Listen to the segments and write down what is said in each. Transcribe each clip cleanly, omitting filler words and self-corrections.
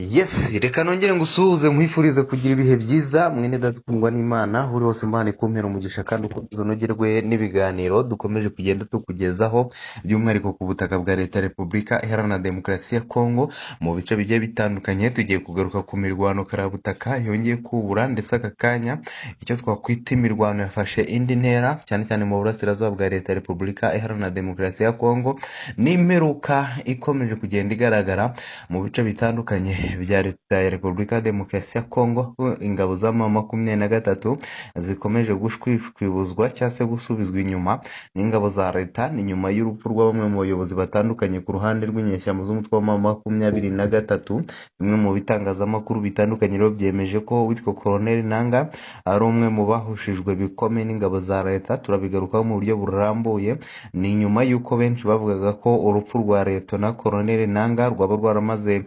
Yes, reka nongere ngusuhuze nkwifurize kugira ibihe byiza mwene dadukundwa n'Imana uri hose Imana ikumpera umugisha kandi ukomeze unogerwe n'ibiganiro dukomeje kugenda tukugezaho by'umwihariko ku butaka bwa Leta Repubulika Iharanira Demokarasi ya Kongo mu bice bigiye bitandukanye. Tugiye kugaruka ku mirwano karabutaka yongeye kubura, ndetse aka kanya icyo twakwita imirwano yafashe indi ntera cyane cyane mu burasirazuba bwa Leta Repubulika Iharanira Demokarasi ya Kongo, n'imperuka ikomeje kugenda igaragara mu bice bitandukanye bya Leta ya Repubulika ya Demokarasi ya Kongo. Ingabo za M23 zikomeje gushwishwibuzwa cyangwa se gusubizwa inyuma n'ingabo za leta, ni nyuma y'urupfu rwa bamwe mu bayobozi batandukanye ku ruhande rw'inyeshyamba z'umutwe wa M23. Bimwe mu bitangazamakuru bitandukanye rero byemeje ko witwa Colonel Nanga ari umwe mu bahushijwe bikomeye n'ingabo za leta. Turabigarukaho mu buryo burambuye. Ni nyuma y'uko benshi bavugaga ko urupfu rwa Leta na Colonel Nanga rwaba rwaramaze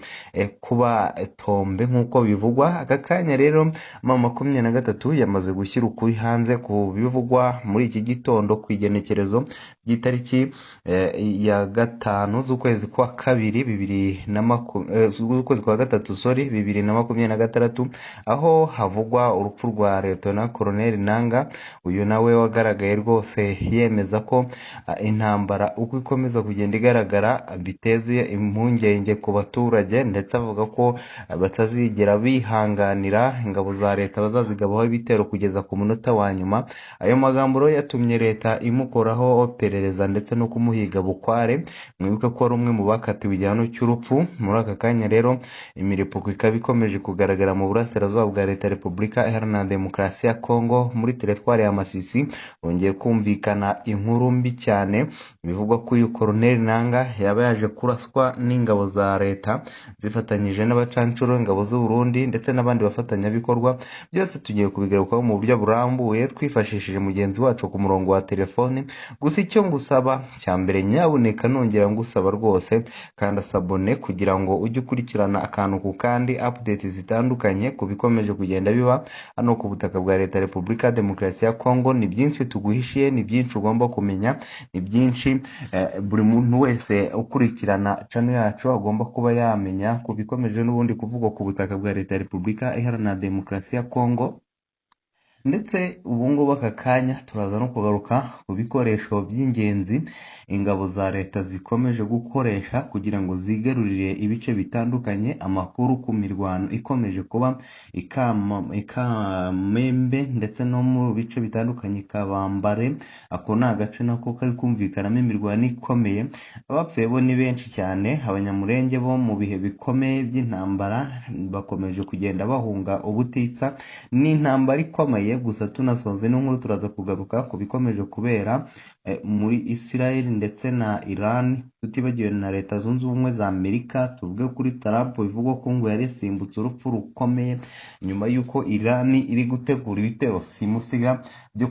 kuba tombe nk'uko bivugwa. Aka kanya rero M23 yamaze gushyira ukuri hanze ku bivugwa muri iki gitondo ku igenekerezo ry'itariki ya gatanu z'ukwezi kwa kabiri z'ukwezi kwa gatatu 2026, aho havugwa urupfu rwa Leta na Colonel Nanga. Uyu nawe wagaragaye rwose yemeza ko intambara uko ikomeza kugenda igaragara biteze impungenge ku baturage, ndetse avuga ko batazigera bihanganira ingabo za leta bazazigabaho ibitero kugeza ku munota wa nyuma. Ayo magambo rero yatumye leta imukoraho perereza ndetse no kumuhiga bukware. Mwibuke ko ari umwe mu bakatiwe igihano cy'urupfu. Muri aka kanya rero imiripuko ikaba ikomeje kugaragara mu burasirazuba bwa Leta Repubulika Iharanira Demokarasi ya Kongo. Muri teritwari ya Masisi hongeye kumvikana inkuru mbi cyane, bivugwa ko uyu Colonel Nanga yaba yaje kuraswa n'ingabo za leta zifatanyije n'abacancuro, ingabo z'u Burundi ndetse n'abandi bafatanyabikorwa. Byose tugiye kubigarukaho mu buryo burambuye twifashishije mugenzi wacu ku murongo wa telefone. Gusa icyo ngusaba cya mbere, nyabuneka nongera ngusaba rwose kandi sabone kugira ngo ujye ukurikirana akantu ku kandi update zitandukanye ku bikomeje kugenda biba hano ku butaka bwa Leta Repubulika ya Demokarasi ya Kongo. Ni byinshi tuguhishiye, ni byinshi ugomba kumenya, ni byinshi buri muntu wese ukurikirana channel yacu agomba kuba yamenya ku bikomeje n'ubundi kuvugwa ku butaka bwa Leta ya Repubulika Iharanira Demokarasi ya Kongo. Ndetse ubu ngubu aka kanya turaza no kugaruka ku bikoresho by'ingenzi ingabo za leta zikomeje gukoresha kugira ngo zigarurire ibice bitandukanye. Amakuru ku mirwano ikomeje kuba Ikamembe ndetse no mu bice bitandukanye Kabambare. Ako ni agace nako kari kumvikanamo imirwano ikomeye. Abapfuye bo ni benshi cyane. Abanyamurenge bo mu bihe bikomeye by'intambara bakomeje kugenda bahunga ubutitsa n'intambara ikomeye. Gusa tunasoze n'inkuru turaza kugaruka ku bikomeje kubera muri Israel ndetse na Iran, tutibagiwe na Leta Zunze Ubumwe za Amerika. Tuvuge kuri Trump bivugwa ko ngo yari yasimbutse urupfu rukomeye nyuma y'uko Iran iri gutegura ibitero simusiga byo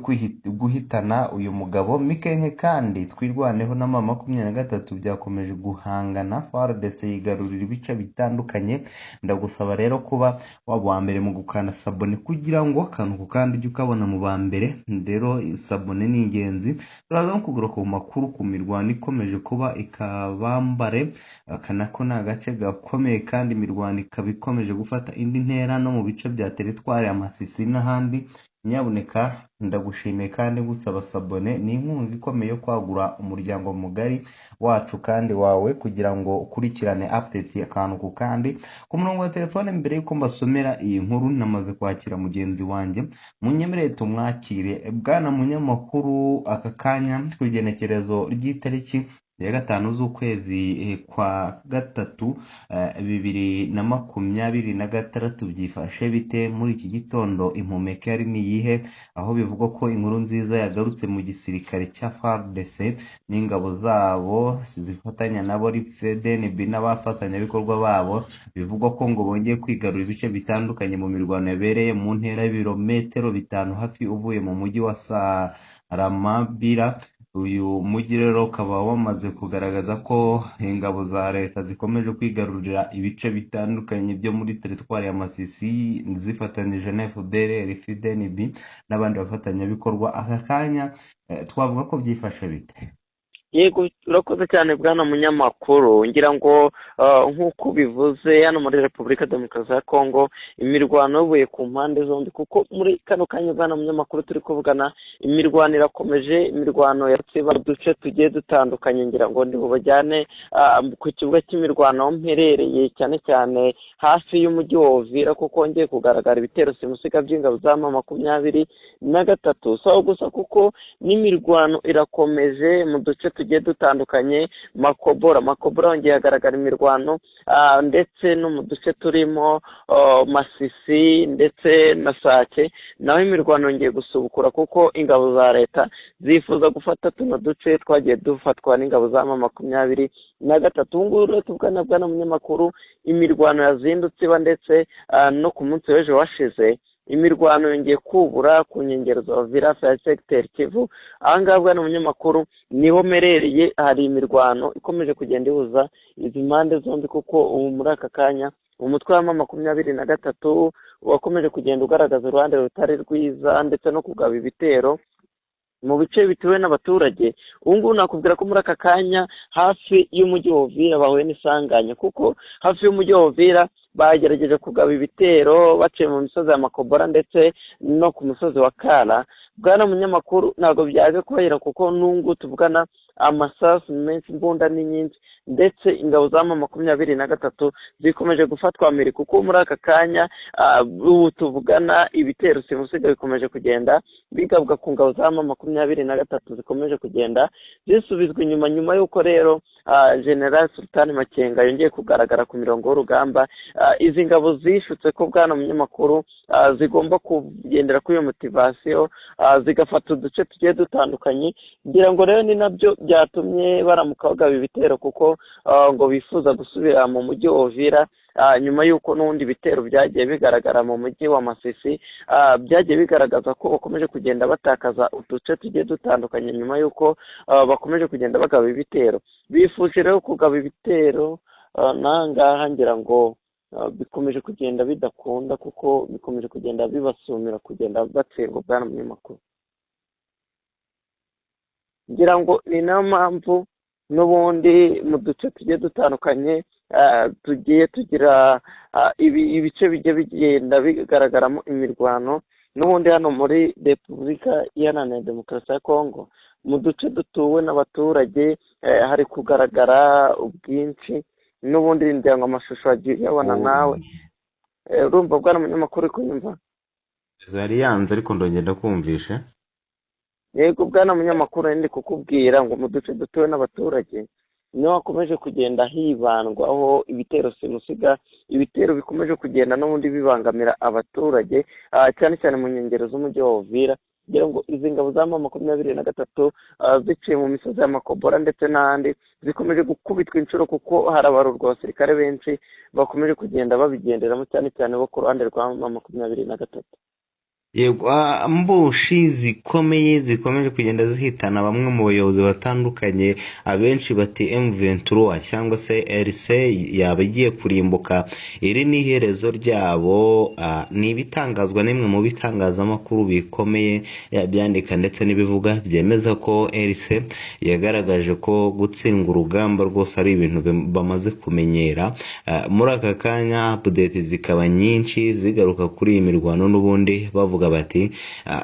guhitana uyu mugabo Mikenke. Kandi twirwaneho na M23 byakomeje guhangana, FARDC yigarurira ibice bitandukanye. Ndagusaba rero kuba waba mbere mu gukanda sabone kugira ngo akantu ku kandi ujye ukabona mu ba mbere. Rero sabone ni ingenzi. Turaza no kugaruka ku makuru ku mirwano ikomeje kuba Ikabambare. Aka nako ni agace gakomeye kandi imirwano ikaba ikomeje gufata indi ntera no mu bice bya teritwari ya Masisi n'ahandi. Nyabuneka ndagushimiye kandi gusaba sabone, ni inkunga ikomeye yo kwagura umuryango mugari wacu kandi wawe kugira ngo ukurikirane update akantu ku kandi. Ku murongo wa telefone mbere yuko mbasomera iyi nkuru namaze kwakira mugenzi wanjye, munyemerere tumwakire. Bwana munyamakuru, aka kanya ku igenekerezo ry'itariki ya gatanu z'ukwezi kwa gatatu 2026 byifashe bite muri iki gitondo? Impumeke yari ni iyihe? Aho bivugwa ko inkuru nziza yagarutse mu gisirikare cya FARDC n'ingabo zabo zifatanya nabo FDNB n'abafatanyabikorwa babo. Bivugwa ko ngo bongeye kwigarura ibice bitandukanye mu mirwano yabereye mu ntera y'ibirometero 5 hafi uvuye mu mujyi wa Saramabila. Uyu mujyi rero ukaba wamaze kugaragaza ko ingabo za leta zikomeje kwigarurira ibice bitandukanye byo muri teritwari ya Masisi zifatanyije na FDLR, FDNB n'abandi bafatanyabikorwa. Aka kanya twavuga ko byifashe bite? Yego urakoze cyane bwana munyamakuru, ngira ngo nk'uko bivuze hano muri Repubulika Demokarasi ya Kongo imirwano yavuye ku mpande zombi, kuko muri kano kanya bwana munyamakuru turi kuvugana imirwano irakomeje, imirwano yatsiba uduce tugiye dutandukanye. Ngira ngo ndibubajyane ku kibuga cy'imirwano aho mperereye, cyane cyane hafi y'umujyi wa Uvira, kuko hongeye kugaragara ibitero simusiga by'ingabo za M23. So gusa kuko n'imirwano irakomeje mu duce tugiye dutandukanye. Makobora hongeye hagaragara imirwano ndetse no mu duce turimo Masisi ndetse na Sake, naho imirwano yongeye gusubukura kuko ingabo za leta zifuza gufata tuno duce twagiye dufatwa n'ingabo za M23. Ubu ngubu rero tuvugana bwana munyamakuru, imirwano yazindutse iba ndetse no ku munsi w'ejo washize imirwano yongeye kubura ku nkengero za Uvira ya secteur Kivu. Ahangaha bwana munyamakuru niho merereye, hari imirwano ikomeje kugenda ihuza izi mpande zombi, kuko ubu muri aka kanya umutwe wa M23 wakomeje kugenda ugaragaza uruhande rutari rwiza ndetse no kugaba ibitero mu bice bituwe n'abaturage. Ubu ngubu nakubwira ko muri aka kanya hafi y'umujyi wa Uvira bahuye n'isanganya, kuko hafi y'umujyi wa Uvira bagerageje kugaba ibitero baciye mu misozi ya Makobora ndetse no ku musozi wa Kara. Bwana munyamakuru, ntabwo byaje kubahira kuko nungu tuvugana amasasu menshi, imbunda ni nyinshi, ndetse ingabo za M23 zikomeje gufatwa mbere, kuko muri aka kanya ubu tuvugana ibitero simusiga bikomeje kugenda bigabwa ku ngabo za M23, zikomeje kugenda zisubizwa inyuma, nyuma y'uko rero General Sultan Makenga yongeye kugaragara ku mirongo y'urugamba. Izi ngabo zishutse ko bwana munyamakuru zigomba kugendera kuri iyo motivation, zigafata uduce tugiye dutandukanye. Ngira ngo rero ni nabyo byatumye baramuka bagaba ibitero, kuko ngo bifuza gusubira mu mujyi wa Uvira, nyuma y'uko n'ubundi bitero byagiye bigaragara mu mujyi wa Masisi, byagiye bigaragaza ko bakomeje kugenda batakaza uduce tugiye dutandukanye, nyuma y'uko bakomeje kugenda bagaba ibitero. Bifuje rero kugaba ibitero nangaha, ngira ngo bikomeje kugenda bidakunda, kuko bikomeje kugenda bibasumira kugenda batsindwa bwana munyamakuru. Ngira ngo ni nayo mpamvu n'ubundi mu duce tugiye dutandukanye tugiye tugira ibice bigiye bigenda bigaragaramo imirwano. N'ubundi hano muri Repubulika Iharanira Demokarasi ya Kongo mu duce dutuwe n'abaturage hari kugaragara ubwinshi. N'ubundi ngira ngo amashusho agiye uyabona nawe, urumva bwana munyamakuru uri kunyumva? zari yanze ariko ndongera kumvisha. Yego bwana munyamakuru, ndi kukubwira ngo mu duce dutuwe n'abaturage niho hakomeje kugenda hibandwaho ibitero simusiga, ibitero bikomeje kugenda n'ubundi bibangamira abaturage, cyane cyane mu nkengero z'umujyi wa Uvira. Ngira ngo izi ngabo za M23 ziciye mu misozi ya Makobora ndetse n'ahandi zikomeje gukubitwa inshuro, kuko harabarurwa abasirikare benshi bakomeje kugenda babigenderamo, cyane cyane bo ku ruhande rwa M23. Yego, mbushi zikomeje kugenda zihitana bamwe mu bayobozi batandukanye. Abenshi bati M23 cyangwa se RC yaba igiye kurimbuka. Iri ni iherezo ryabo. Ni ibitangazwa n'imwe mu bitangazamakuru bikomeye byandika ndetse n'ibivuga byemeza ko RC yagaragaje ko gutsindwa urugamba rwose ari ibintu bamaze kumenyera. Muri aka kanya update zikaba nyinshi zigaruka kuri iyi mirwano, n'ubundi bavuga bati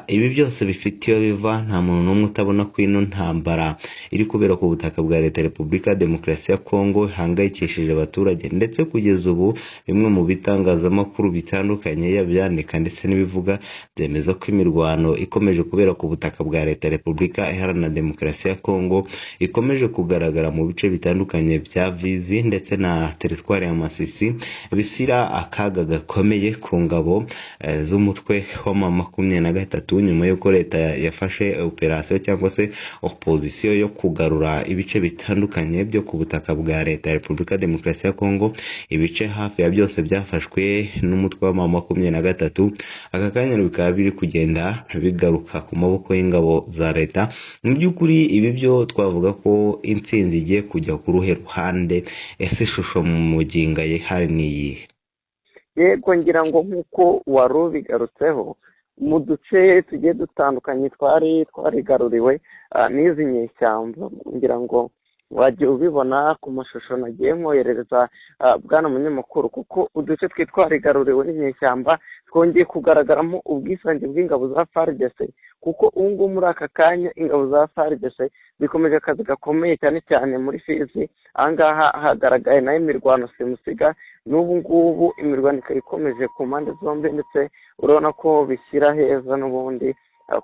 ibi byose bifite iyo biva. Nta muntu n'umwe utabona ko ino ntambara iri kubera ku butaka bwa leta Repubulika Demokarasi ya Kongo ihangayikishije abaturage, ndetse kugeza ubu bimwe mu bitangazamakuru bitandukanye yabyandika ndetse n'ibivuga byemeza ko imirwano ikomeje kubera ku butaka bwa leta Repubulika Iharanira Demokarasi ya Kongo ikomeje kugaragara mu bice bitandukanye bya Vizi ndetse na teritwari ya Masisi, bisira akaga gakomeye ku ngabo z'umutwe wa M23, nyuma y'uko leta yafashe operation cyangwa se opposition yo kugarura ibice bitandukanye byo ku butaka bwa leta Repubulika Demokarasi ya Kongo. Ibice hafi ya byose byafashwe n'umutwe wa M23. Aka kanya bikaba biri kugenda bigaruka ku maboko y'ingabo za leta. Mu by'ukuri ibi byo twavuga ko intsinzi igiye kujya ku ruhe ruhande. Ese ishusho mu muginga ye hari niyihe? Yego, ngira ngo nk'uko wari ubigarutseho, mu duce tugiye dutandukanye twarigaruriwe n'izi nyeshyamba, ngira ngo wagiye ubibona ku mashusho nagiye nkoherereza bwana munyamakuru, kuko uduce twarigaruriwe n'inyeshyamba twongeye kugaragaramo ubwisange bw'ingabo za FARDC, kuko ubu ngubu muri aka kanya ingabo za FARDC bikomeje akazi gakomeye cyane cyane muri Fizi. Ahangaha hagaragaye nayo imirwano simusiga, n'ubu ngubu imirwano ikaba ikomeje ku mpande zombi, ndetse urabona ko bishyira heza n'ubundi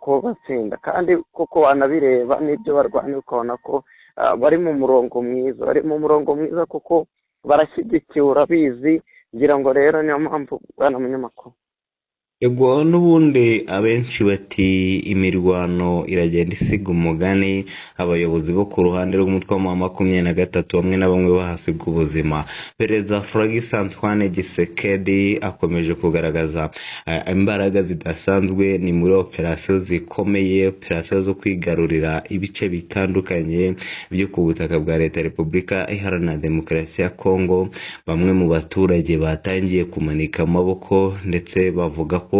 ko batsinda, kandi koko wanabireba n'ibyo barwana ukabona ko bari mu murongo mwiza, kuko barashyigikiwe, urabizi. Ngira ngo rero niyo mpamvu bwana munyamakuru. Ego n'ubundi abenshi bati imirwano iragenda isiga umugani, abayobozi bo ku ruhande rw'umutwe wa 23 bamwe na bamwe bahasiga ubuzima. Perezida Félix Antoine Tshisekedi akomeje kugaragaza imbaraga zidasanzwe ni muri operasiyo zikomeye, operasiyo zo kwigarurira ibice bitandukanye byo ku butaka bwa Leta ya Repubulika Iharanira Demokarasi ya Kongo. Bamwe mu baturage batangiye kumanika amaboko ndetse bavuga ko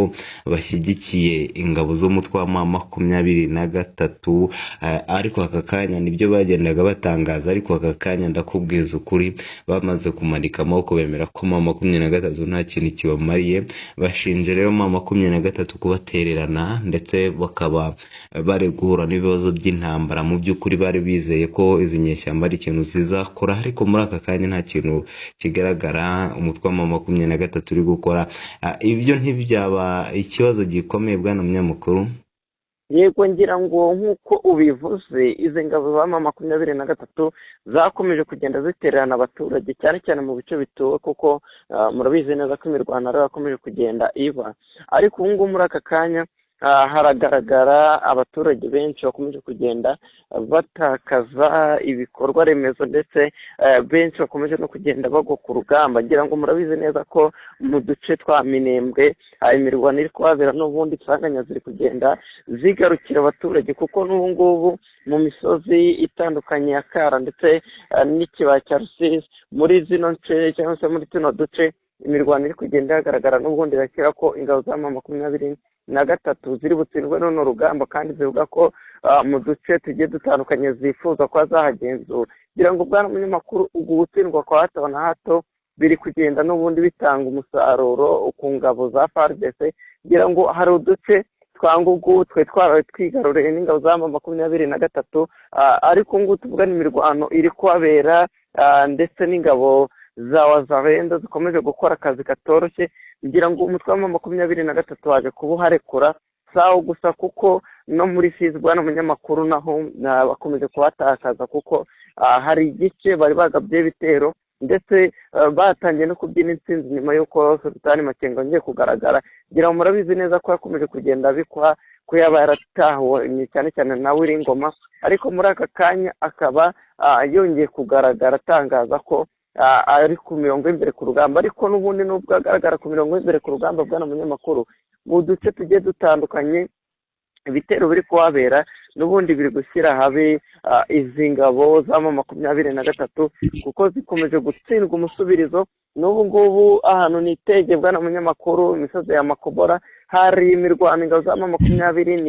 bashyigikiye ingabo z'umutwe wa 23, ariko aka kanya nibyo bagendaga batangaza, ariko aka kanya ndakubwiza ukuri bamaze kumanika amaboko bemera ko 23 nta kintu kibamariye. Bashinje rero 23 kubatererana, ndetse bakaba bari guhura n'ibibazo by'intambara. Mu by'ukuri bari bizeye ko izi nyeshyamba ari ikintu zizakora, ariko muri aka kanya nta kintu kigaragara umutwe wa 23 uri gukora. Ibyo ntibyaba ikibazo gikomeye bwana munyamakuru? Yego, ngira ngo nk'uko ubivuze, izi ngabo za 23 zakomeje kugenda zitererana abaturage cyane cyane mu bice bituwe, kuko murabizi neza ko imirwano ari yakomeje kugenda iba. Ariko ubu ngubu muri aka kanya haragaragara abaturage benshi bakomeje kugenda batakaza ibikorwa remezo, ndetse benshi bakomeje no kugenda bagwa ku rugamba. Ngira ngo murabizi neza ko mu duce twa Minembwe imirwano iri kuhabera, n'ubundi nsanganya ziri kugenda zigarukira abaturage, kuko n'ubu ngubu mu misozi itandukanye ya Kara ndetse n'ikibaya cya Rusizi, muri zino nce cyangwa se muri tuno duce imirwano iri kugenda hagaragara, n'ubundi irakira ko ingabo za 23 ziri butsindwe n'uno rugamba, kandi zivuga ko mu duce tugiye dutandukanye zifuza ko zahagenzura. Ngira ngo bwana munyamakuru, ubwo gutsindwa kwa hato na hato biri kugenda n'ubundi bitanga umusaruro ku ngabo za FARDC. Ngira ngo hari uduce twa Ngugu twarawe twigaruriye n'ingabo za 23, ariko ngubu tuvugana imirwano iri kuhabera, ndetse n'ingabo za Wazalendo zikomeje gukora akazi katoroshye. Ngira ngo umutwe wa 23 waje kubuharekura sawa gusa, kuko no muri Fizi bwana munyamakuru naho bakomeje kuhatakaza, kuko hari igice bari bagabye ibitero, ndetse batangiye no kubyina intsinzi nyuma y'uko Sultani Makenga yongeye kugaragara. Ngira ngo murabizi neza ko yakomeje kugenda bikwa ko yaba yaratahuwe cyane cyane na Wiringoma, ariko muri aka kanya akaba yongeye kugaragara atangaza ko ari ku mirongo y'imbere ku rugamba. Ariko n'ubundi nubwo agaragara ku mirongo y'imbere ku rugamba bwana munyamakuru, mu duce tugiye dutandukanye ibitero biri kuhabera, n'ubundi biri gushyira habe izi ngabo za 23, kuko zikomeje gutsindwa umusubirizo. N'ubu ngubu ahantu nitege bwana munyamakuru, imisozi ya Makobora hari imirwano, ingabo za 23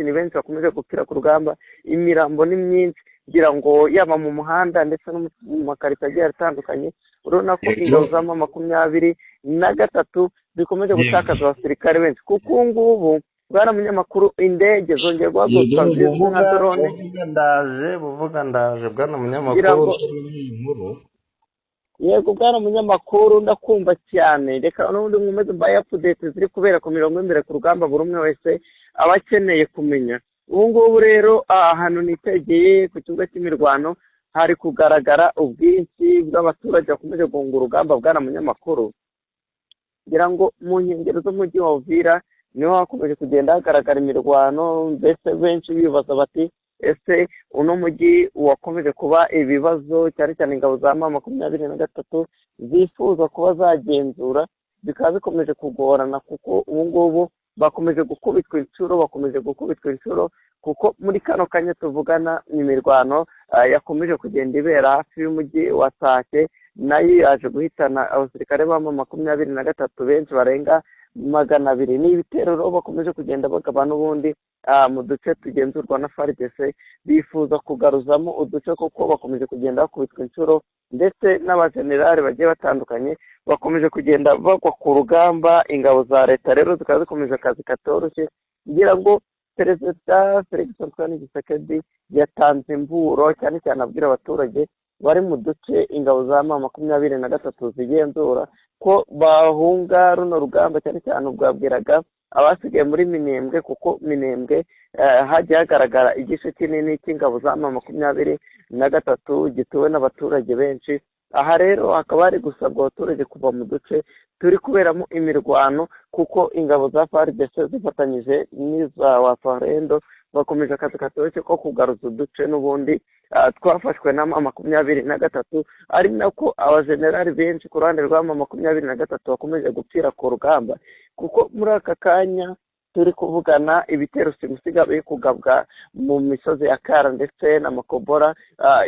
ni benshi bakomeje gupfira ku rugamba, imirambo ni myinshi. Ngira ngo yaba mu muhanda ndetse no mu makarita agiye atandukanye, urabona ko ingabo za 23 zikomeje gutakaza abasirikare benshi, kuko ubu ngubu bwana munyamakuru indege zongeye guhaguruka zizwi nka drone. buvuga ndaje bwana munyamakuru. Yego bwana munyamakuru, ndakumva cyane. Reka n'ubundi mwumeze mbaye update ziri kubera ku mirongo y'imbere ku rugamba, buri umwe wese aba akeneye kumenya. Ubu ngubu rero ahantu nitegeye ku kibuga cy'imirwano hari kugaragara ubwinshi bw'abaturage bakomeje guhunga urugamba bwana munyamakuru. Ngira ngo mu nkengero z'umujyi wa Uvira niho hakomeje kugenda hagaragara imirwano, mbese benshi bibaza bati ese uno mujyi wakomeje kuba ibibazo, cyane cyane ingabo za 23 zifuza kuba zagenzura, bikaba bikomeje kugorana, kuko ubu ngubu bakomeje gukubitwa inshuro, kuko muri kano kanya tuvugana imirwano yakomeje kugenda ibera hafi y'umujyi wa Sake, nayo yaje guhitana abasirikare ba 23 benshi barenga 200. ni ibitero rero bakomeje kugenda bagaba n'ubundi mu duce tugenzurwa na FARDC, bifuza kugaruzamo uduce kuko bakomeje kugenda bakubitwa inshuro, ndetse n'abajenerali bagiye batandukanye bakomeje kugenda bagwa ku rugamba. Ingabo za leta rero zikaba zikomeje akazi katoroshye, kugira ngo perezida Felix Antoine Tshisekedi yatanze imburo cyane cyane abwira abaturage bari mu duce ingabo za M23 zigenzura ko bahunga runo rugamba, cyane cyane ubwo yabwiraga abasigaye muri Minembwe, kuko Minembwe hagiye hagaragara igice kinini cy'ingabo za M23 gituwe n'abaturage benshi. Aha rero hakaba hari gusabwa abaturage kuva mu duce turi kuberamo imirwano, kuko ingabo za FARDC zifatanyije n'iza Wazalendo bakomeje akazi katoroshye ko kugaruza uduce n'ubundi twafashwe na M23, ari nako abajenerali benshi ku ruhande rwa M23 bakomeje gupfira ku rugamba, kuko muri aka kanya turi kuvugana ibitero simusiga biri kugabwa mu misozi ya Kara ndetse na Makobora,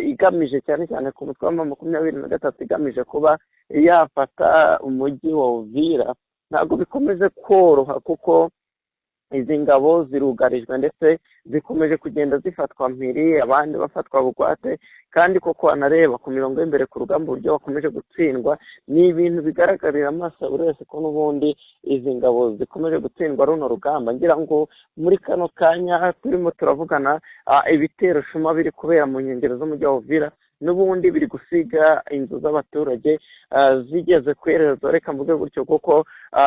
igamije cyane cyane ku mutwe wa M23, igamije kuba yafata umujyi wa Uvira. Ntabwo bikomeje koroha kuko izi ngabo zirugarijwe ndetse zikomeje kugenda zifatwa mpiri, abandi bafatwa bugwate, kandi koko wanareba ku mirongo y'imbere ku rugamba uburyo bakomeje gutsindwa. Ni ibintu bigaragarira amaso buri wese ko n'ubundi izi ngabo zikomeje gutsindwa runo rugamba. Ngira ngo muri kano kanya turimo turavugana, ibitero shuma biri kubera mu nkengero z'umujyi wa Uvira, n'ubundi biri gusiga inzu z'abaturage zigeze kwereza, reka mvuge gutyo, kuko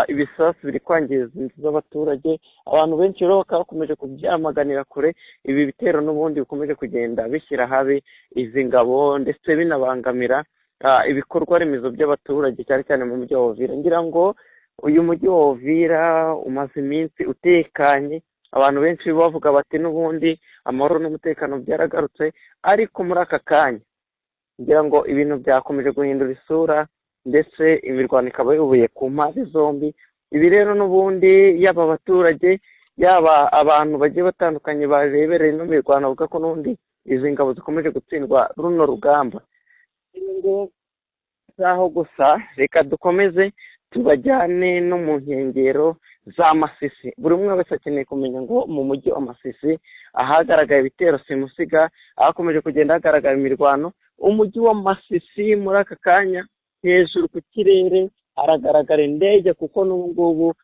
ibisasu biri kwangiza inzu z'abaturage. Abantu benshi rero bakaba bakomeje kubyamaganira kure ibi bitero, n'ubundi bikomeje kugenda bishyira habi izi ngabo, ndetse binabangamira ibikorwa remezo by'abaturage cyane cyane mu mujyi wa Uvira. Ngira ngo uyu mujyi wa Uvira umaze iminsi utekanye, abantu benshi bavuga bati n'ubundi amahoro n'umutekano byaragarutse, ariko muri aka kanya ngira ngo ibintu byakomeje guhindura isura, ndetse imirwano ikaba yubuye ku mpande zombi. Ibi rero n'ubundi yaba abaturage yaba abantu bagiye batandukanye barebereye ino mirwano bavuga ko n'ubundi izi ngabo zikomeje gutsindwa runo rugamba. Ngo zaho gusa, reka dukomeze tubajyane no mu nkengero za Masisi. Buri umwe wese akeneye kumenya ngo mu mujyi wa Masisi ahagaragaye ibitero simusiga, ahakomeje kugenda hagaragara imirwano. Umujyi wa Masisi muri aka kanya hejuru ku kirere haragaragara indege, kuko n'ubu ngubu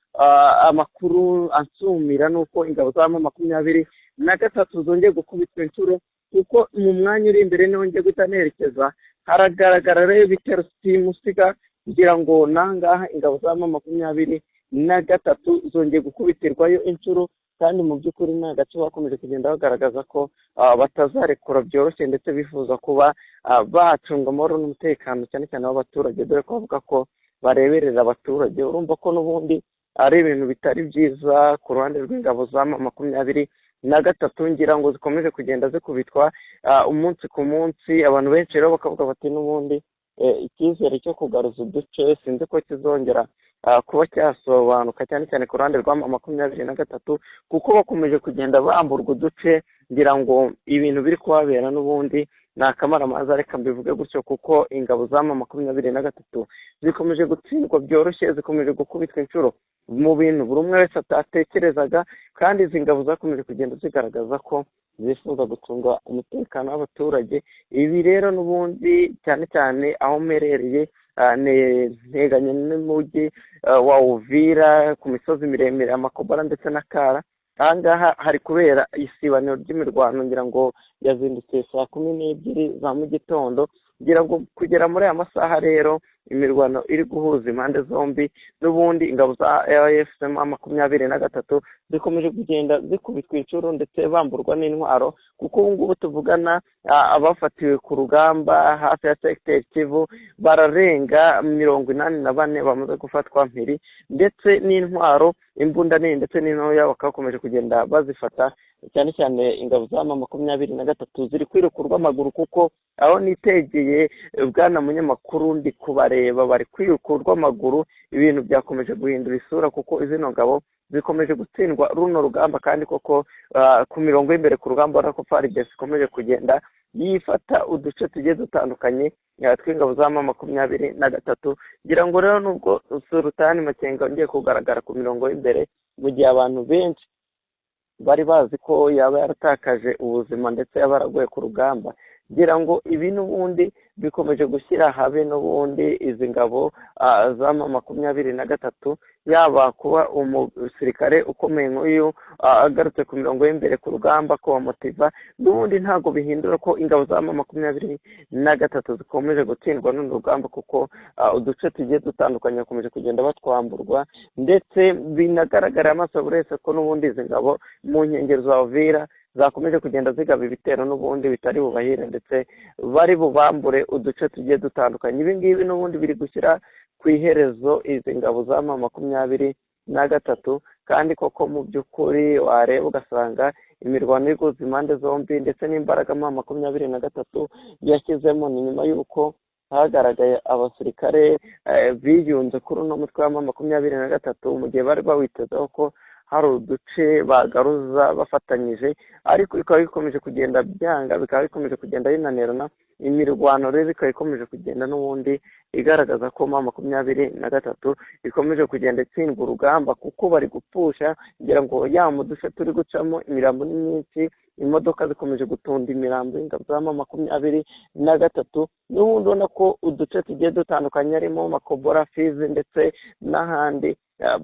amakuru ansumira nuko ingabo za M23 zongeye gukubitwa inshuro, kuko mu mwanya uri imbere niho ngiye guhita nerekeza, haragaragara rero ibitero simusiga. Kugira ngo nangaha ingabo za M23 zongeye gukubitirwayo inshuro, kandi mu by'ukuri nta gace bakomeje kugenda bagaragaza ko batazarekura byoroshye, ndetse bifuza kuba bacunga amahoro n'umutekano cyane cyane w'abaturage, dore ko bavuga ko bareberera abaturage. Urumva ko n'ubundi ari ibintu bitari byiza ku ruhande rw'ingabo za M23. Ngira ngo zikomeje kugenda zikubitwa umunsi ku munsi. Abantu benshi rero bakavuga bati n'ubundi icyizere cyo kugaruza uduce sinzi ko kizongera kuba cyasobanuka, cyane cyane ku ruhande rwa M23, kuko bakomeje kugenda bamburwa uduce. Ngira ngo ibintu biri kuhabera n'ubundi ni akamaramaza, reka mbivuge gutyo, kuko ingabo za M23 zikomeje gutsindwa byoroshye, zikomeje gukubitwa inshuro mu bintu buri umwe wese atatekerezaga, kandi izi ngabo zakomeje kugenda zigaragaza ko zifuza gucunga umutekano w'abaturage. Ibi rero n'ubundi cyane cyane aho mperereye nteganye n'umujyi wa Uvira ku misozi miremire ya Makobora ndetse na Kara. Ahangaha hari kubera isibaniro ry'imirwano, ngira ngo yazindutse saa 12 za mu gitondo. Ngira ngo kugera muri aya masaha rero imirwano iri guhuza impande zombi, n'ubundi ingabo za AFSM M23 zikomeje kugenda zikubitwa inshuro ndetse bamburwa n'intwaro, kuko ubu ngubu tuvugana abafatiwe ku rugamba hafi ya secteur Kivu bararenga 84 bamaze gufatwa mpiri, ndetse n'intwaro imbunda nini ndetse n'intoya bakakomeje kugenda bazifata. Cyane cyane ingabo za M23 ziri kwirukurwa amaguru, kuko aho nitegeye bwana munyamakuru ndi kubareba bari kwirukurwa amaguru. Ibintu byakomeje guhindura isura, kuko izino ngabo zikomeje gutsindwa runo rugamba, kandi koko ku mirongo y'imbere ku rugamba urabona ko FARDC ikomeje kugenda yifata uduce tugiye dutandukanye tw'ingabo za M23. ngira ngo rero nubwo Sultani Makenga yongeye kugaragara ku mirongo y'imbere mu gihe abantu benshi bari bazi ko yaba yaratakaje ubuzima ndetse yaba yaraguye ku rugamba, ngira ngo ibi n'ubundi bikomeje gushyira habe n'ubundi izi ngabo za M23, yaba kuba umusirikare ukomeye nk'uyu agarutse ku mirongo y'imbere ku rugamba ko bamotiva, n'ubundi ntabwo bihindura ko ingabo za M23 zikomeje gutsindwa n'uru rugamba, kuko uduce tugiye dutandukanye bakomeje kugenda batwamburwa, ndetse binagaragarira amaso buri wese ko n'ubundi izi ngabo mu nkengero za Uvira zakomeje kugenda zigaba ibitero n'ubundi bitari bubahire, ndetse bari bubambure uduce tugiye dutandukanye. Ibi ngibi n'ubundi biri gushyira ku iherezo izi ngabo za M23, kandi koko mu by'ukuri wareba ugasanga imirwano y'iguza impande zombi ndetse n'imbaraga M23 yashyizemo ni nyuma y'uko hagaragaye abasirikare biyunze kuri uno mutwe wa M23 mu gihe bari bawitezeho ko hari uduce bagaruza bafatanyije, ariko bikaba bikomeje kugenda byanga, bikaba bikomeje kugenda binanirana. Imirwano rero ikaba ikomeje kugenda n'ubundi igaragaza ko M23 ikomeje kugenda itsindwa urugamba, kuko bari gupfusha, ngira ngo ya mu duce turi gucamo imirambo ni myinshi, imodoka zikomeje gutunda imirambo y'ingabo za M23, n'ubundi ubona ko uduce tugiye dutandukanye harimo Makobora, Fizi ndetse n'ahandi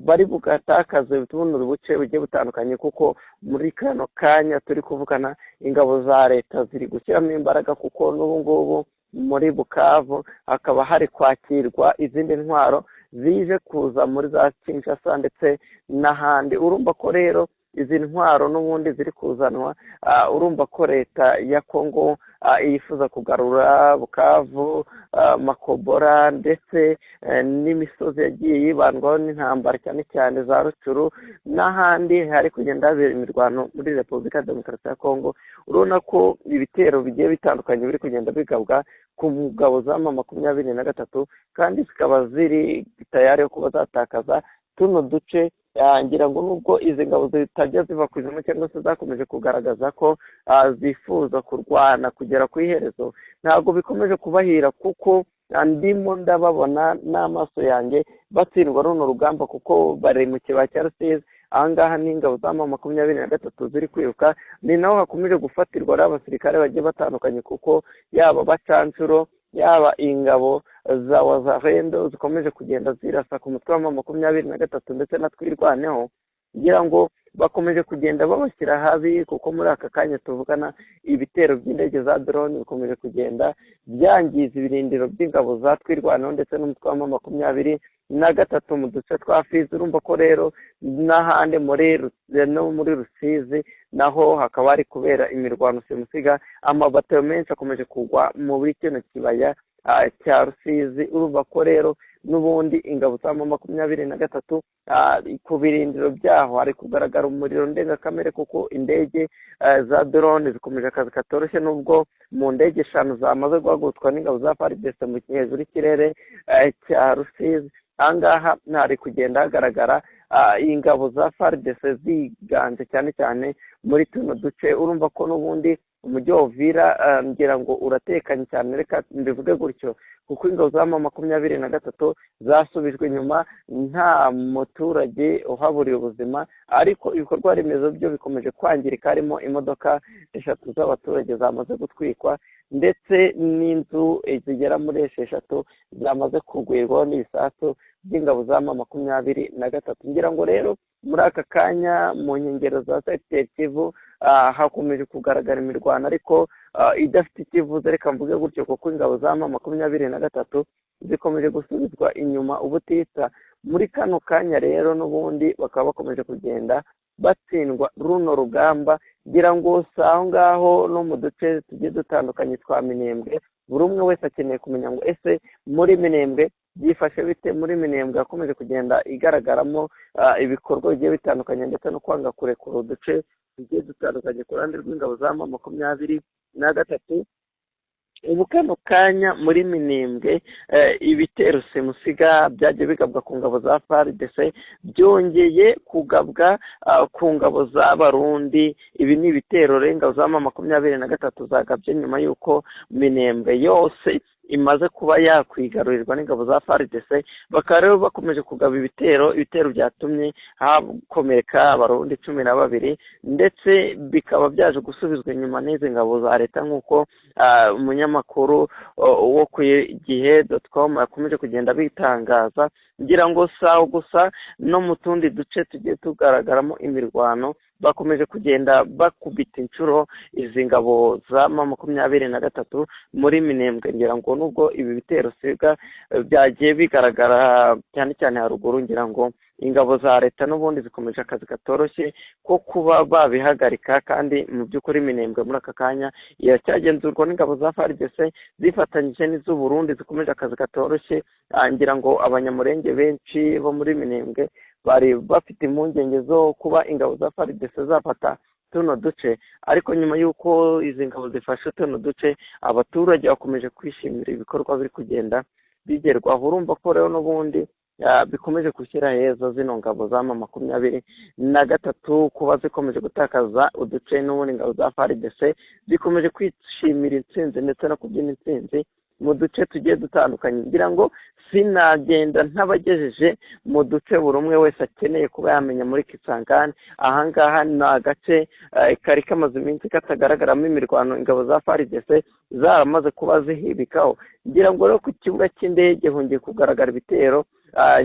bari bugatakaze buno buce bugiye butandukanye, kuko muri kano kanya turi kuvugana ingabo za leta ziri gushyiramo imbaraga, kuko n'ubu ngubu muri Bukavu hakaba hari kwakirwa izindi ntwaro zije kuza muri za Kinshasa ndetse n'ahandi. Urumva ko rero izi ntwaro n'ubundi ziri kuzanwa, urumva ko leta ya Kongo yifuza kugarura Bukavu, Makobora ndetse n'imisozi yagiye yibandwaho n'intambara cyane cyane za Rucuru n'ahandi hari kugenda habera imirwano muri Repubulika Demokarasi ya Kongo. Urabona ko ibitero bigiye bitandukanye biri kugenda bigabwa ku ngabo za M23, kandi zikaba ziri tayari yo kuba zatakaza tuno duce. Ngira ngo nubwo izi ngabo zitajya ziva ku izina cyangwa se zakomeje kugaragaza ko zifuza kurwana kugera ku iherezo, ntabwo bikomeje kubahira, kuko ndimo ndababona n'amaso yanjye batsindwa runo rugamba, kuko bari mu kibaya cya Rusizi. Ahangaha n'ingabo za M23 ziri kwiruka, ni naho hakomeje gufatirwa n'abasirikare bagiye batandukanye, kuko yaba bacanshuro yaba ingabo za Wazalendo zikomeje kugenda zirasa ku mutwe wa M23 ndetse na Twirwaneho, ngira ngo bakomeje kugenda babashyira habi, kuko muri aka kanya tuvugana ibitero by'indege za drone bikomeje kugenda byangiza ibirindiro by'ingabo za Twirwaneho ndetse n'umutwe wa M23 mu duce twa Fizi. Urumva ko rero n'ahandi muri Rusizi naho hakaba hari kubera imirwano simusiga, amabato menshi akomeje kugwa muri kino kibaya cya Rusizi. Urumva ko rero n'ubundi ingabo za M23 ku birindiro byaho hari kugaragara umuriro ndengakamere, kuko indege za drone zikomeje akazi katoroshye, nubwo mu ndege 5 zamaze guhagurutwa n'ingabo za FARDC mu hejuru y'ikirere cya Rusizi. Ahangaha ntari kugenda hagaragara ingabo za FARDC ziganje cyane cyane muri tuno duce. Urumva ko n'ubundi umujyi wa Uvira ngira ngo uratekanye cyane, reka mbivuge gutyo, kuko ingabo za M23 zasubijwe inyuma, nta muturage uhaburiye ubuzima, ariko ibikorwa remezo byo bikomeje kwangirika, harimo imodoka 3 z'abaturage zamaze gutwikwa, ndetse n'inzu zigera muri 6 zamaze kugwirwaho n'ibisasu by'ingabo za M23. Ngira ngo rero muri aka kanya mu nkengero za Secteur Kivu hakomeje kugaragara imirwano, ariko idafite ikivuze, reka mvuge gutyo, kuko ingabo za M23 zikomeje gusubizwa inyuma ubutitsa. Muri kano kanya rero n'ubundi bakaba bakomeje kugenda batsindwa runo rugamba, ngira ngo aho ngaho no mu duce tugiye dutandukanye twa Minembwe, buri umwe wese akeneye kumenya ngo ese muri Minembwe byifashe bite. Muri Minembwe yakomeje kugenda igaragaramo ibikorwa bigiye bitandukanye, ndetse no kwanga kurekura uduce tugiye dutandukanye ku ruhande rw'ingabo za M23. ubu kano kanya muri Minembwe ibitero simusiga byagiye bigabwa ku ngabo za FARDC byongeye kugabwa ku ngabo z'abarundi. Ibi ni ibitero renga za M23 zagabye nyuma y'uko Minembwe yose imaze kuba yakwigarurirwa n'ingabo za FARDC. Bakaba rero bakomeje kugaba ibitero byatumye hakomereka abarundi 12 ndetse bikaba byaje gusubizwa inyuma n'izi ngabo za leta nk'uko umunyamakuru wo ku gihe.com yakomeje kugenda bitangaza. ngira ngo sawa gusa no mu tundi duce tugiye tugaragaramo imirwano bakomeje kugenda bakubita inshuro izi ngabo za M23 muri Minembwe. ngira ngo nubwo ibi bitero siga byagiye bigaragara cyane cyane haruguru, ngira ngo ingabo za leta n'ubundi zikomeje akazi katoroshye ko kuba babihagarika, kandi mu by'ukuri Minembwe muri aka kanya iracyagenzurwa n'ingabo za FARDC zifatanyije n'iz'u Burundi zikomeje akazi katoroshye. ngira ngo abanyamurenge benshi bo muri Minembwe bari bafite impungenge zo kuba ingabo za FARDC zafata tuno duce, ariko nyuma y'uko izi ngabo zifashe tuno duce abaturage bakomeje kwishimira ibikorwa biri kugenda bigerwaho. urumva ko rero n'ubundi bikomeje gushyira heza zino ngabo za M23 kuba zikomeje gutakaza uduce, n'ubundi ingabo za FARDC zikomeje kwishimira intsinzi ndetse no kubyina intsinzi mu duce tugiye dutandukanye. ngira ngo sinagenda ntabagejeje mu duce buri umwe wese akeneye kuba yamenya muri Kisangani. ahangaha ni agace kari kamaze iminsi katagaragaramo imirwano, ingabo za FARDC zaramaze kuba zihibikaho. ngira ngo rero ku kibuga cy'indege hongeye kugaragara ibitero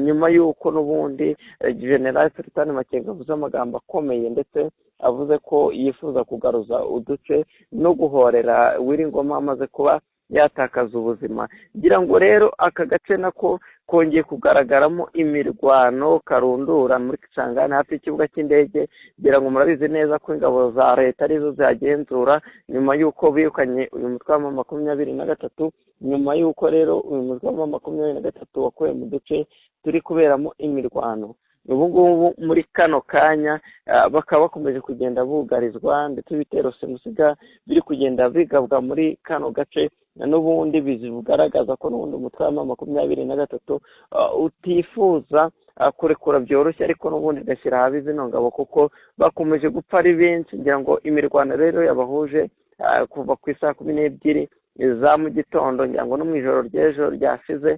nyuma y'uko n'ubundi General Sultan Makenga avuze amagambo akomeye ndetse avuze ko yifuza kugaruza uduce no guhorera Wiringoma amaze kuba yatakaza ubuzima. ngira ngo rero aka gace nako kongeye kugaragaramo imirwano karundura muri Kisangani hafi y'ikibuga cy'indege. ngira ngo murabizi neza ko ingabo za leta arizo zagenzura nyuma y'uko birukanye uyu mutwe wa M23, nyuma y'uko rero uyu mutwe wa M23 wakuye mu duce turi kuberamo imirwano. ubu ngubu muri kano kanya bakaba bakomeje kugenda bugarizwa, ndetse ibitero simusiga biri kugenda bigabwa muri kano gace, n'ubundi bigaragaza ko n'ubundi umutwe wa M23 utifuza kurekura byoroshye, ariko n'ubundi gashyira habi zino ngabo kuko bakomeje gupfa ari benshi. ngira ngo imirwano rero yabahuje kuva ku isaha 12 za mu gitondo, ngira ngo no mu ijoro ry'ejo ryashize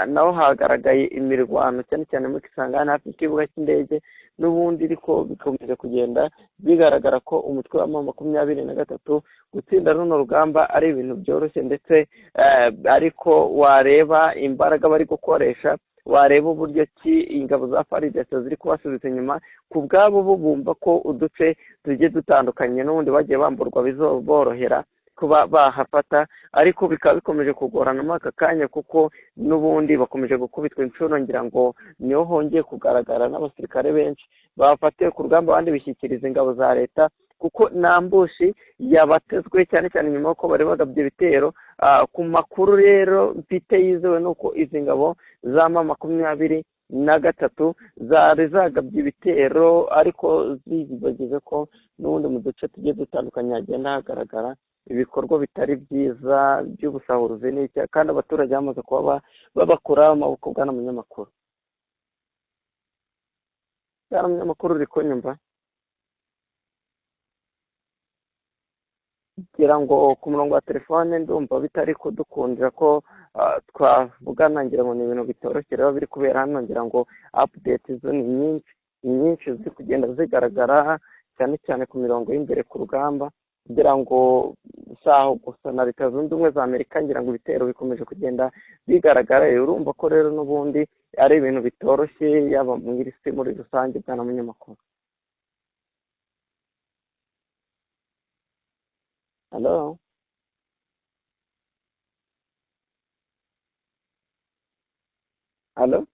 naho hagaragaye imirwano cyane cyane muri Kisangani hafi y'ikibuga cy'indege. n'ubundi ariko bikomeje kugenda bigaragara ko umutwe wa M23 gutsinda runo rugamba ari ibintu byoroshye, ndetse ariko wareba imbaraga bari gukoresha, wareba uburyo ki ingabo za FARDC ziri kubasubiza inyuma, ku bwabo bo bumva ko uduce tugiye dutandukanye n'ubundi bagiye bamburwa bizoborohera kuba bahafata, ariko bikaba bikomeje kugorana muri aka kanya kuko n'ubundi bakomeje gukubitwa inshuro. ngira ngo niho hongeye kugaragara n'abasirikare benshi bafatiwe ku rugamba, abandi bishyikiriza ingabo za leta kuko nambushi yabatezwe cyane cyane nyuma y'uko bari bagabye ibitero. ku makuru rero mfite yizewe nuko izi ngabo za M23 zari zagabye ibitero, ariko zibagize ko n'ubundi mu duce tugiye dutandukanye hagenda hagaragara ibikorwa bitari byiza by'ubusahuruzi n'icya, kandi abaturage bamaze kuba babakura amaboko. bwana munyamakuru uri kunyumva? ngira ngo ku murongo wa telefone ndumva bitari kudukundira ko twavugana. ngira ngo ni ibintu bitoroshye rero biri kubera hano. ngira ngo update zo ni nyinshi ziri kugenda zigaragara cyane cyane ku mirongo y'imbere ku rugamba. ngira ngo saho gusa na Leta Zunze Ubumwe za Amerika, ngira ngo ibitero bikomeje kugenda bigaragara. urumva ko rero n'ubundi ari ibintu bitoroshye yaba mu isi muri rusange. bwana munyamakuru, halo halo,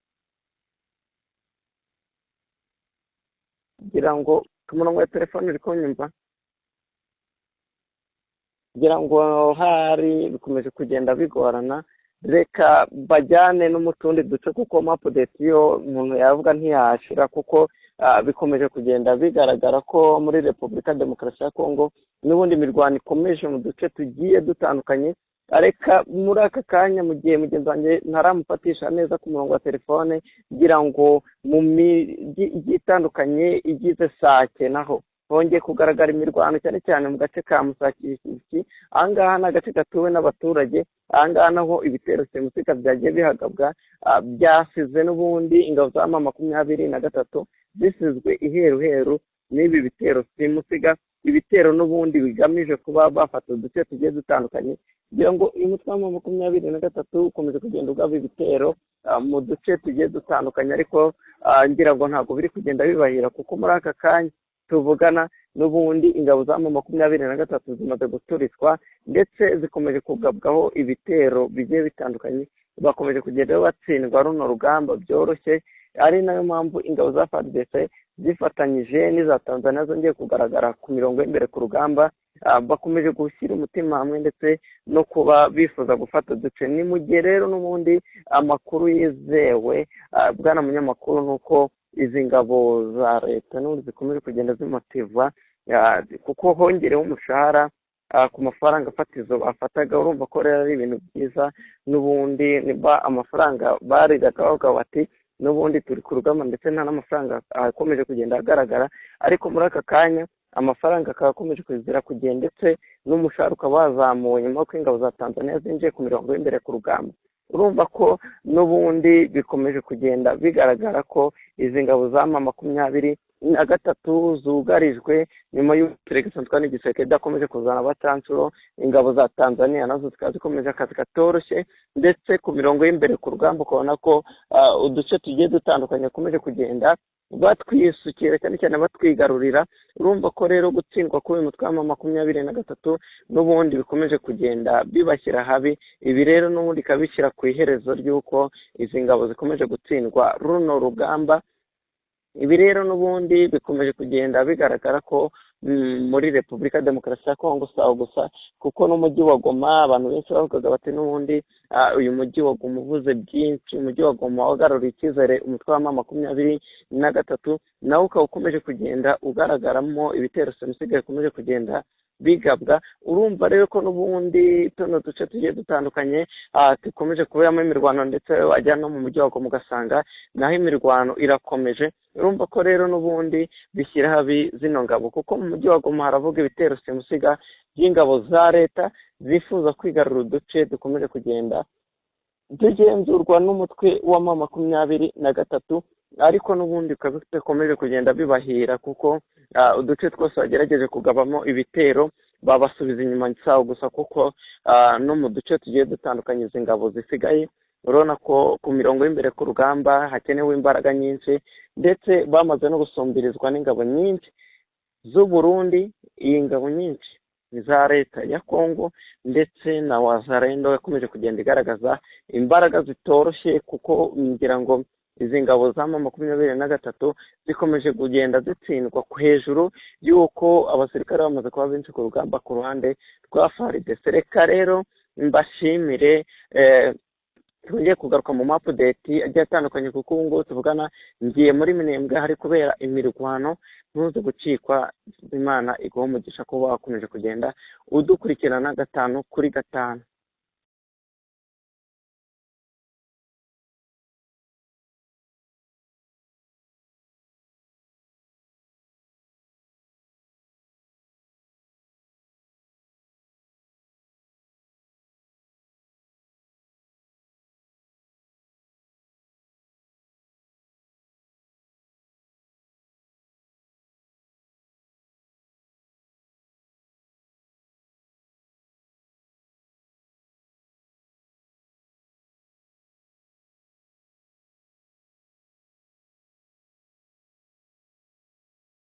ngira ngo ku murongo wa telefone uri kunyumva? ngira ngo hari bikomeje kugenda bigorana, reka bajyane no mu tundi duce kuko update yo umuntu yavuga ntiyashira, kuko bikomeje kugenda bigaragara ko muri Repubulika Demokarasi ya Kongo n'ubundi imirwano ikomeje mu duce tugiye dutandukanye, areka muri aka kanya mu gihe mugenzi wanjye ntaramufatisha neza ku murongo wa telefone ngira ngo mu mijyi igiye itandukanye igize Sake naho hongeye kugaragara imirwano cyane cyane mu gace ka Musakisiki. Ahangaha ni agace gatuwe n'abaturage, ahangaha naho ibitero simusiga byagiye bihagabwa byasize n'ubundi ingabo za M23 zisizwe iheruheru n'ibi bitero simusiga, ibitero n'ubundi bigamije kuba bafata uduce tugiye dutandukanye kugira ngo uyu mutwe wa M23 ukomeje kugenda ugaba ibitero mu duce tugiye dutandukanye, ariko ngira ngo ntabwo biri kugenda bibahira kuko muri aka kanya tuvugana n'ubundi ingabo za M23 zimaze guturitswa ndetse zikomeje kugabwaho ibitero bigiye bitandukanye, bakomeje kugenda batsindwa runo rugamba byoroshye. Ari nayo mpamvu ingabo za FARDC zifatanyije n'iza Tanzania zongeye kugaragara ku mirongo y'imbere ku rugamba, bakomeje gushyira umutima hamwe ndetse no kuba bifuza gufata uduce. Ni mu gihe rero n'ubundi amakuru yizewe bwana munyamakuru nuko izi ngabo za leta n'ubundi zikomeje kugenda zimotivwa kuko hongereho umushahara ku mafaranga fatizo bafataga. Urumva ko rero ari ibintu byiza, n'ubundi niba amafaranga barigaga bavuga bati n'ubundi turi ku rugamba ndetse nta n'amafaranga akomeje kugenda agaragara, ariko muri aka kanya amafaranga akaba akomeje kuzira kugenda ndetse n'umushahara ukaba wazamuwe nyuma y'uko ingabo za Tanzania zinjiye ku mirongo y'imbere ku rugamba. Urumva ko n'ubundi bikomeje kugenda bigaragara ko izi ngabo za M23 zugarijwe nyuma y'uko Antoine Tshisekedi akomeje kuzana abacancuro. Ingabo za Tanzania nazo zikaba zikomeje akazi katoroshye ndetse ku mirongo y'imbere ku rugamba ukabona ko uduce tugiye dutandukanye akomeje kugenda batwisukira cyane cyane batwigarurira. Urumva ko rero gutsindwa kuri uyu mutwe wa M23 n'ubundi bikomeje kugenda bibashyira habi. Ibi rero n'ubundi kabishyira ku iherezo ry'uko izi ngabo zikomeje gutsindwa runo rugamba. Ibi rero n'ubundi bikomeje kugenda bigaragara ko muri Repubulika Demokarasi ya Kongo sawa gusa, kuko n'umujyi wa Goma abantu benshi bavugaga bati n'ubundi uyu mujyi wa Goma uvuze byinshi, umujyi wa Goma wagaruriye icyizere umutwe wa M23 nawo ukaba ukomeje kugenda ugaragaramo ibitero simusiga bikomeje kugenda bigabwa. Urumva rero ko n'ubundi tuno duce tugiye dutandukanye dukomeje kuberamo imirwano ndetse wajya no mu mujyi wa Goma ugasanga naho imirwano irakomeje. Urumva ko rero n'ubundi bishyira habi zino ngabo, kuko mu mujyi wa Goma haravuga ibitero simusiga by'ingabo za leta zifuza kwigarura uduce dukomeje kugenda tugenzurwa n'umutwe wa M23, ariko n'ubundi ukaba ukomeje kugenda bibahira kuko uduce twose bagerageje kugabamo ibitero babasubiza inyuma sawa gusa, kuko no mu duce tugiye dutandukanye izi ngabo zisigaye urabona ko ku mirongo y'imbere ku rugamba hakenewe imbaraga nyinshi ndetse bamaze no gusumbirizwa n'ingabo nyinshi z'u Burundi. Iyi ngabo nyinshi za leta ya Kongo ndetse na Wazalendo yakomeje kugenda igaragaza imbaraga zitoroshye, kuko ngira ngo izi ngabo za M23 zikomeje kugenda zitsindwa ku hejuru y'uko abasirikare bamaze kuba benshi ku rugamba ku ruhande rwa FARDC. Reka rero mbashimire, tugiye kugaruka mu update agiye atandukanye kuko ubu ngubu tuvugana ngiye muri Minembwe hari kubera imirwano. Ntuze gucikwa, Imana iguha umugisha kuba wakomeje kugenda udukurikirana 5 kuri 5.